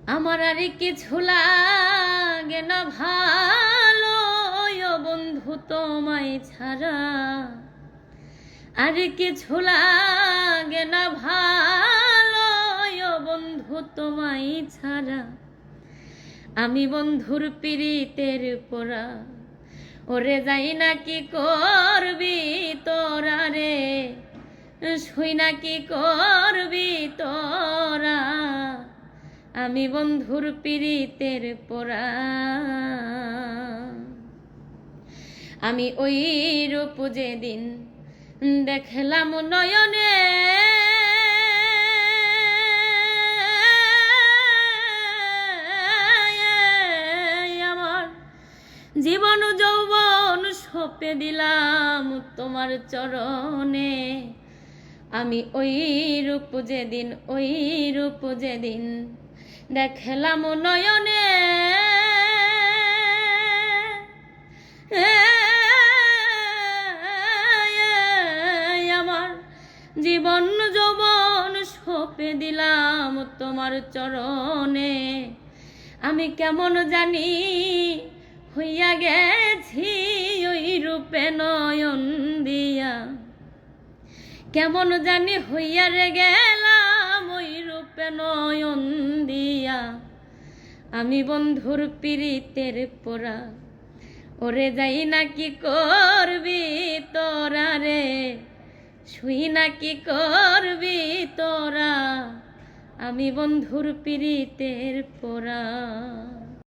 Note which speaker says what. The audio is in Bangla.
Speaker 1: আমার আর কিছু লাগে না ভালো ও বন্ধু তোমায় ছাড়া, আর কিছু লাগে না ভালো ও বন্ধু তোমায় ছাড়া। আমি বন্ধুর পীড়িতের পোড়া, ওরে যাই না কি করবি তোরা রে, শুই না কি করবি তোরা। আমি বন্ধুর পীড়িতের পোড়া, আমি ওই রূপ যেদিন দেখলাম নয়নে, আমার জীবন যৌবন সঁপে দিলাম তোমার চরণে। আমি ওই রূপ যেদিন দেখলাম নয়নে, আমার জীবন যৌবন সঁপে দিলাম তোমার চরণে। আমি কেমন জানি হইয়া গেছি ওই রূপে নয়ন দিয়া, কেমন জানি হইয়া রে গেলাম ওই রূপে নয়ন দিয়া। আমি বন্ধুর পীড়িতের পোড়া, ওরে যাই না কি করবি তোরা রে, শুই না কি করবি তোরা। আমি বন্ধুর পীড়িতের পোড়া।